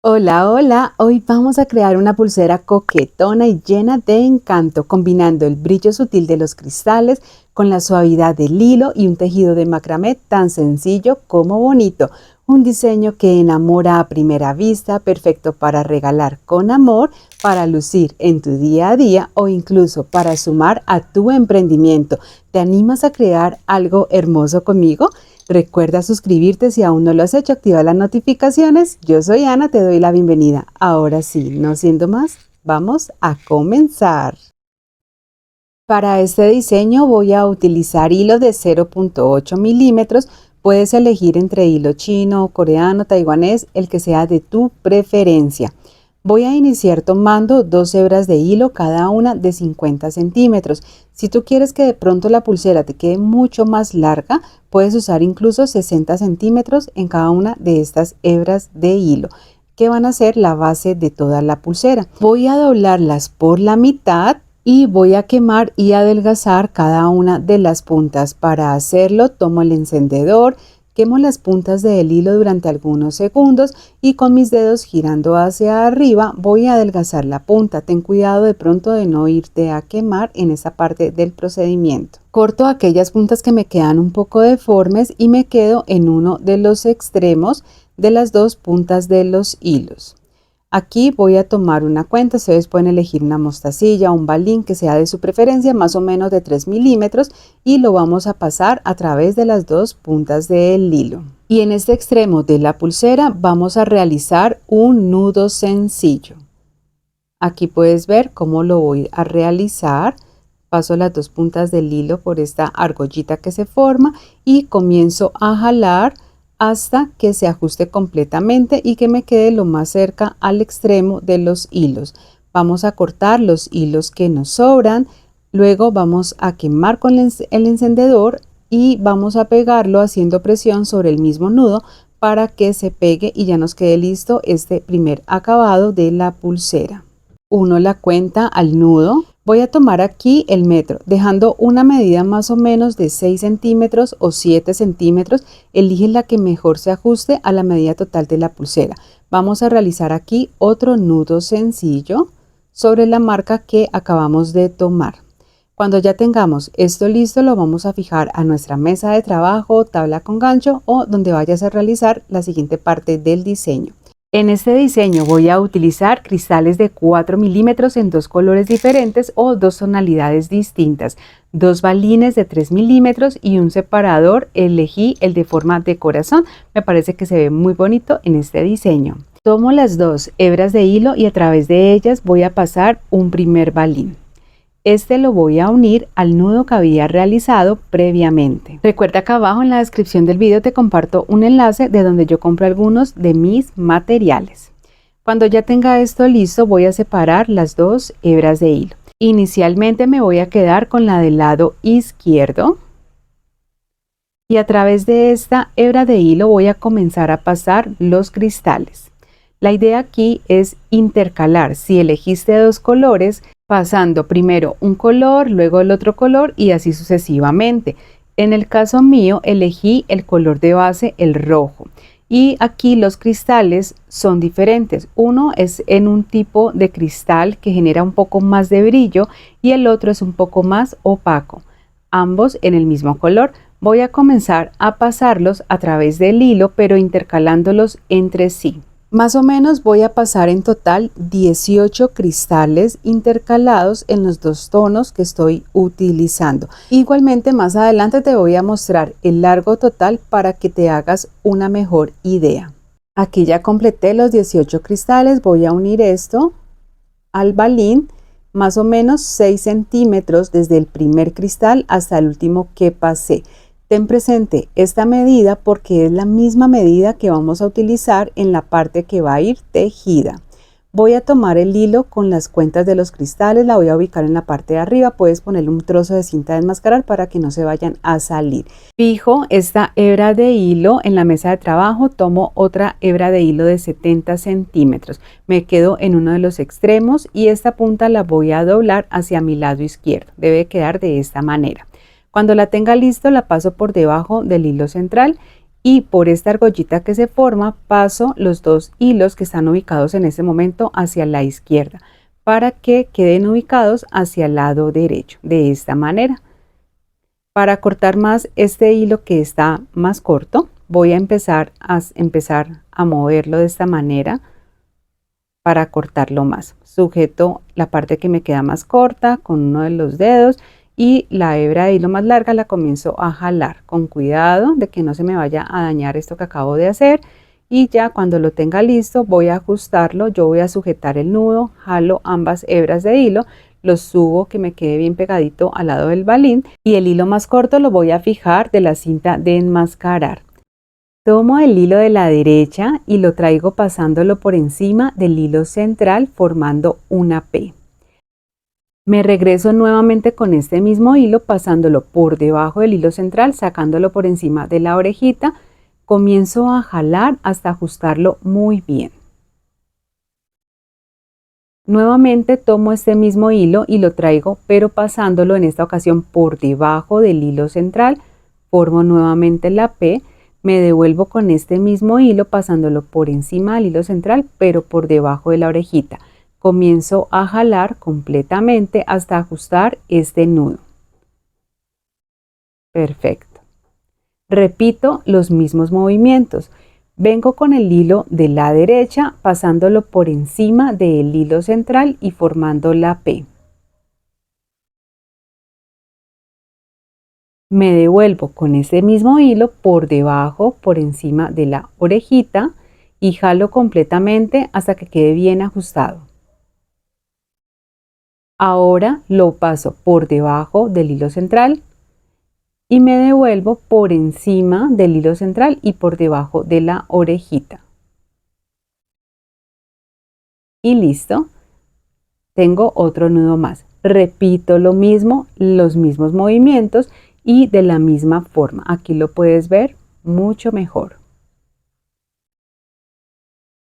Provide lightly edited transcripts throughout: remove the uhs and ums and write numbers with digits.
Hola, hola, hoy vamos a crear una pulsera coquetona y llena de encanto, combinando el brillo sutil de los cristales con la suavidad del hilo y un tejido de macramé tan sencillo como bonito. Un diseño que enamora a primera vista, perfecto para regalar con amor, para lucir en tu día a día o incluso para sumar a tu emprendimiento. ¿Te animas a crear algo hermoso conmigo? Recuerda suscribirte si aún no lo has hecho, activa las notificaciones. Yo soy Ana, te doy la bienvenida. Ahora sí, no siendo más, vamos a comenzar. Para este diseño voy a utilizar hilo de 0.8 milímetros. Puedes elegir entre hilo chino, coreano, taiwanés, el que sea de tu preferencia. Voy a iniciar tomando 2 hebras de hilo, cada una de 50 centímetros. Si tú quieres que de pronto la pulsera te quede mucho más larga, puedes usar incluso 60 centímetros en cada una de estas hebras de hilo, que van a ser la base de toda la pulsera. Voy a doblarlas por la mitad y voy a quemar y adelgazar cada una de las puntas. Para hacerlo, tomo el encendedor, quemo las puntas del hilo durante algunos segundos y con mis dedos girando hacia arriba voy a adelgazar la punta. Ten cuidado de pronto de no irte a quemar en esa parte del procedimiento. Corto aquellas puntas que me quedan un poco deformes y me quedo en uno de los extremos de las dos puntas de los hilos. Aquí voy a tomar una cuenta, ustedes pueden elegir una mostacilla o un balín que sea de su preferencia, más o menos de 3 milímetros, y lo vamos a pasar a través de las dos puntas del hilo. Y en este extremo de la pulsera vamos a realizar un nudo sencillo. Aquí puedes ver cómo lo voy a realizar. Paso las dos puntas del hilo por esta argollita que se forma y comienzo a jalar hasta que se ajuste completamente y que me quede lo más cerca al extremo de los hilos. Vamos a cortar los hilos que nos sobran, luego vamos a quemar con el encendedor y vamos a pegarlo haciendo presión sobre el mismo nudo para que se pegue y ya nos quede listo este primer acabado de la pulsera. Uno la cuenta al nudo. Voy a tomar aquí el metro, dejando una medida más o menos de 6 centímetros o 7 centímetros. Elige la que mejor se ajuste a la medida total de la pulsera. Vamos a realizar aquí otro nudo sencillo sobre la marca que acabamos de tomar. Cuando ya tengamos esto listo, lo vamos a fijar a nuestra mesa de trabajo, tabla con gancho o donde vayas a realizar la siguiente parte del diseño. En este diseño voy a utilizar cristales de 4 milímetros en dos colores diferentes o dos tonalidades distintas, dos balines de 3 milímetros y un separador. Elegí el de forma de corazón, me parece que se ve muy bonito en este diseño. Tomo las dos hebras de hilo y a través de ellas voy a pasar un primer balín. Este lo voy a unir al nudo que había realizado previamente. Recuerda que abajo en la descripción del video te comparto un enlace de donde yo compro algunos de mis materiales. Cuando ya tenga esto listo, voy a separar las dos hebras de hilo. Inicialmente me voy a quedar con la del lado izquierdo y a través de esta hebra de hilo voy a comenzar a pasar los cristales. La idea aquí es intercalar. Si elegiste dos colores, pasando primero un color, luego el otro color y así sucesivamente. En el caso mío elegí el color de base, el rojo. Y aquí los cristales son diferentes. Uno es en un tipo de cristal que genera un poco más de brillo y el otro es un poco más opaco. Ambos en el mismo color. Voy a comenzar a pasarlos a través del hilo, pero intercalándolos entre sí. Más o menos voy a pasar en total 18 cristales intercalados en los dos tonos que estoy utilizando. Igualmente más adelante te voy a mostrar el largo total para que te hagas una mejor idea. Aquí ya completé los 18 cristales, voy a unir esto al balín más o menos 6 centímetros desde el primer cristal hasta el último que pasé. Ten presente esta medida porque es la misma medida que vamos a utilizar en la parte que va a ir tejida. Voy a tomar el hilo con las cuentas de los cristales, la voy a ubicar en la parte de arriba. Puedes ponerle un trozo de cinta de enmascarar para que no se vayan a salir. Fijo esta hebra de hilo en la mesa de trabajo, tomo otra hebra de hilo de 70 centímetros. Me quedo en uno de los extremos y esta punta la voy a doblar hacia mi lado izquierdo. Debe quedar de esta manera. Cuando la tenga listo, la paso por debajo del hilo central y por esta argollita que se forma paso los dos hilos que están ubicados en este momento hacia la izquierda para que queden ubicados hacia el lado derecho, de esta manera. Para cortar más este hilo que está más corto, voy a empezar a moverlo de esta manera para cortarlo más. Sujeto la parte que me queda más corta con uno de los dedos y la hebra de hilo más larga la comienzo a jalar con cuidado de que no se me vaya a dañar esto que acabo de hacer, y ya cuando lo tenga listo voy a ajustarlo. Yo voy a sujetar el nudo, jalo ambas hebras de hilo, lo subo que me quede bien pegadito al lado del balín y el hilo más corto lo voy a fijar de la cinta de enmascarar. Tomo el hilo de la derecha y lo traigo pasándolo por encima del hilo central formando una P. Me regreso nuevamente con este mismo hilo pasándolo por debajo del hilo central, sacándolo por encima de la orejita. Comienzo a jalar hasta ajustarlo muy bien. Nuevamente tomo este mismo hilo y lo traigo, pero pasándolo en esta ocasión por debajo del hilo central, formo nuevamente la P. Me devuelvo con este mismo hilo pasándolo por encima del hilo central, pero por debajo de la orejita. Comienzo a jalar completamente hasta ajustar este nudo. Perfecto. Repito los mismos movimientos. Vengo con el hilo de la derecha pasándolo por encima del hilo central y formando la P. Me devuelvo con ese mismo hilo por debajo, por encima de la orejita y jalo completamente hasta que quede bien ajustado. Ahora lo paso por debajo del hilo central y me devuelvo por encima del hilo central y por debajo de la orejita. Y listo. Tengo otro nudo más. Repito lo mismo, los mismos movimientos y de la misma forma. Aquí lo puedes ver mucho mejor.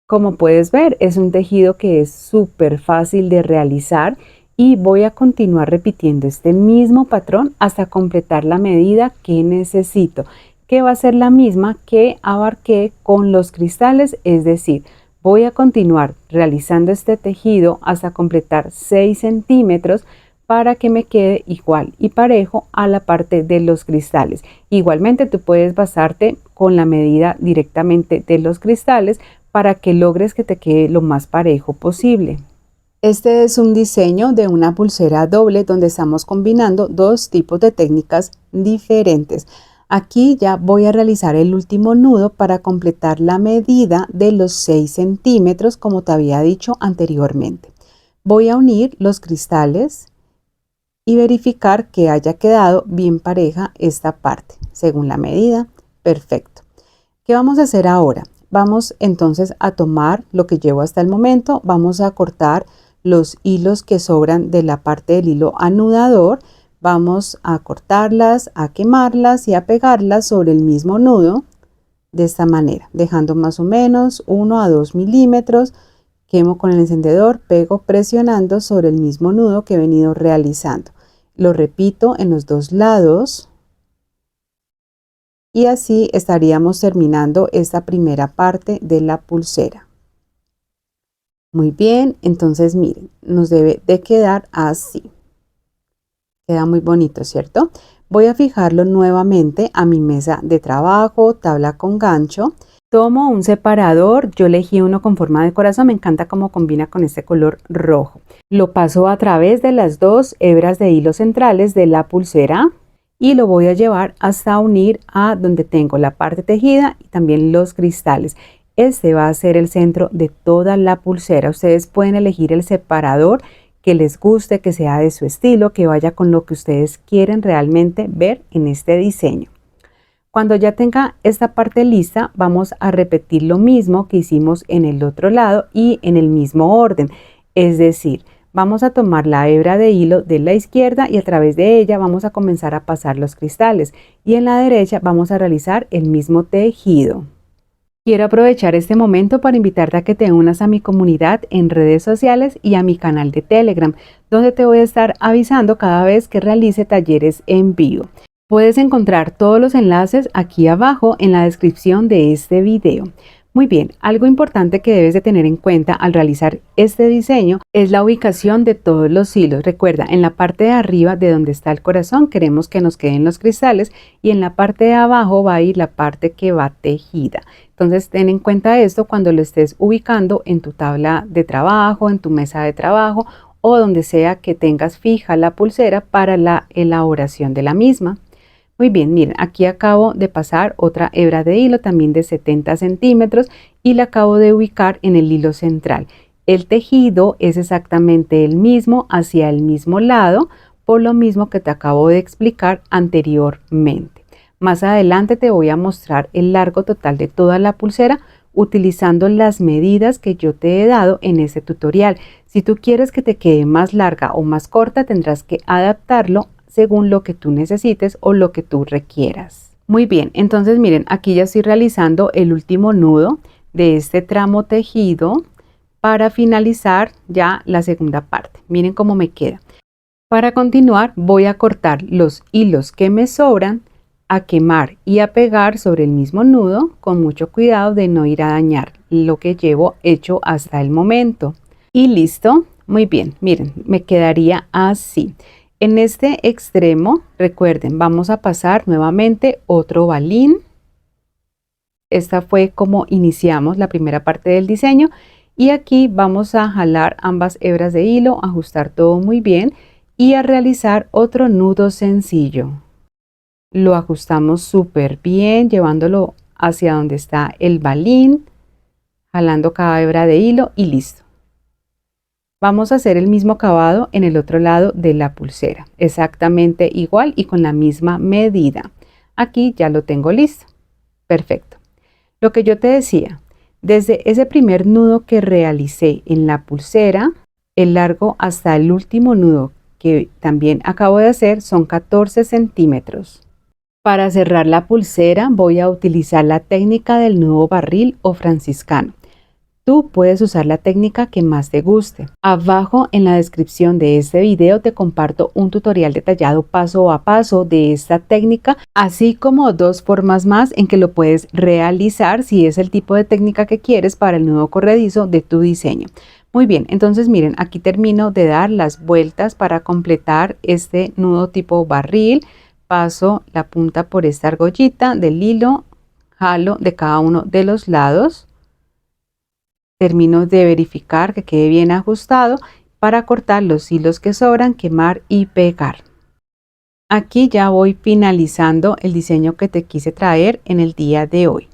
Como puedes ver, es un tejido que es súper fácil de realizar y voy a continuar repitiendo este mismo patrón hasta completar la medida que necesito, que va a ser la misma que abarqué con los cristales, es decir, voy a continuar realizando este tejido hasta completar 6 centímetros para que me quede igual y parejo a la parte de los cristales. Igualmente tú puedes basarte con la medida directamente de los cristales para que logres que te quede lo más parejo posible. Este es un diseño de una pulsera doble donde estamos combinando dos tipos de técnicas diferentes. Aquí ya voy a realizar el último nudo para completar la medida de los 6 centímetros como te había dicho anteriormente. Voy a unir los cristales y verificar que haya quedado bien pareja esta parte según la medida. Perfecto. ¿Qué vamos a hacer ahora? Vamos entonces a tomar lo que llevo hasta el momento, vamos a cortar los hilos que sobran de la parte del hilo anudador, vamos a cortarlas, a quemarlas y a pegarlas sobre el mismo nudo de esta manera, dejando más o menos 1 a 2 milímetros. Quemo con el encendedor, pego presionando sobre el mismo nudo que he venido realizando. Lo repito en los dos lados y así estaríamos terminando esta primera parte de la pulsera. Muy bien, entonces miren, nos debe de quedar así. Queda muy bonito, ¿cierto? Voy a fijarlo nuevamente a mi mesa de trabajo, tabla con gancho. Tomo un separador, yo elegí uno con forma de corazón, me encanta cómo combina con este color rojo. Lo paso a través de las dos hebras de hilo centrales de la pulsera y lo voy a llevar hasta unir a donde tengo la parte tejida y también los cristales. Este va a ser el centro de toda la pulsera. Ustedes pueden elegir el separador que les guste, que sea de su estilo, que vaya con lo que ustedes quieren realmente ver en este diseño. Cuando ya tenga esta parte lista, vamos a repetir lo mismo que hicimos en el otro lado y en el mismo orden. Es decir, vamos a tomar la hebra de hilo de la izquierda y a través de ella vamos a comenzar a pasar los cristales. Y en la derecha vamos a realizar el mismo tejido. Quiero aprovechar este momento para invitarte a que te unas a mi comunidad en redes sociales y a mi canal de Telegram, donde te voy a estar avisando cada vez que realice talleres en vivo. Puedes encontrar todos los enlaces aquí abajo en la descripción de este video. Muy bien, algo importante que debes de tener en cuenta al realizar este diseño es la ubicación de todos los hilos. Recuerda, en la parte de arriba de donde está el corazón queremos que nos queden los cristales y en la parte de abajo va a ir la parte que va tejida. Entonces ten en cuenta esto cuando lo estés ubicando en tu tabla de trabajo, en tu mesa de trabajo o donde sea que tengas fija la pulsera para la elaboración de la misma. Muy bien, miren, aquí acabo de pasar otra hebra de hilo también de 70 centímetros y la acabo de ubicar en el hilo central. El tejido es exactamente el mismo hacia el mismo lado, por lo mismo que te acabo de explicar anteriormente. Más adelante te voy a mostrar el largo total de toda la pulsera utilizando las medidas que yo te he dado en este tutorial. Si tú quieres que te quede más larga o más corta, tendrás que adaptarlo según lo que tú necesites o lo que tú requieras. Muy bien, entonces miren, aquí ya estoy realizando el último nudo de este tramo tejido para finalizar ya la segunda parte. Miren cómo me queda. Para continuar voy a cortar los hilos que me sobran, a quemar y a pegar sobre el mismo nudo con mucho cuidado de no ir a dañar lo que llevo hecho hasta el momento. Y listo, muy bien, miren, me quedaría así. En este extremo, recuerden, vamos a pasar nuevamente otro balín. Esta fue como iniciamos la primera parte del diseño y aquí vamos a jalar ambas hebras de hilo, ajustar todo muy bien y a realizar otro nudo sencillo. Lo ajustamos súper bien, llevándolo hacia donde está el balín, jalando cada hebra de hilo y listo. Vamos a hacer el mismo acabado en el otro lado de la pulsera, exactamente igual y con la misma medida. Aquí ya lo tengo listo. Perfecto. Lo que yo te decía, desde ese primer nudo que realicé en la pulsera, el largo hasta el último nudo que también acabo de hacer son 14 centímetros. Para cerrar la pulsera voy a utilizar la técnica del nudo barril o franciscano. Tú puedes usar la técnica que más te guste. Abajo en la descripción de este video te comparto un tutorial detallado paso a paso de esta técnica, así como dos formas más en que lo puedes realizar si es el tipo de técnica que quieres para el nudo corredizo de tu diseño. Muy bien, entonces miren, aquí termino de dar las vueltas para completar este nudo tipo barril. Paso la punta por esta argollita del hilo, jalo de cada uno de los lados. Termino de verificar que quede bien ajustado para cortar los hilos que sobran, quemar y pegar. Aquí ya voy finalizando el diseño que te quise traer en el día de hoy.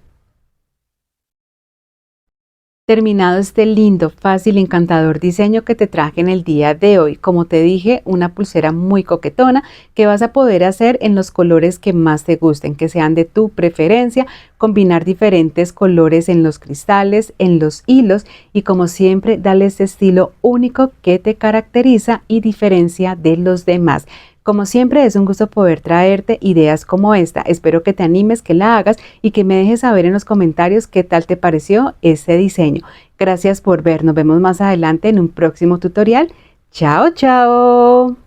Terminado este lindo, fácil y encantador diseño que te traje en el día de hoy. Como te dije, una pulsera muy coquetona que vas a poder hacer en los colores que más te gusten, que sean de tu preferencia, combinar diferentes colores en los cristales, en los hilos y como siempre, darle este estilo único que te caracteriza y diferencia de los demás. Como siempre es un gusto poder traerte ideas como esta. Espero que te animes, que la hagas y que me dejes saber en los comentarios qué tal te pareció este diseño. Gracias por ver. Nos vemos más adelante en un próximo tutorial. Chao, chao.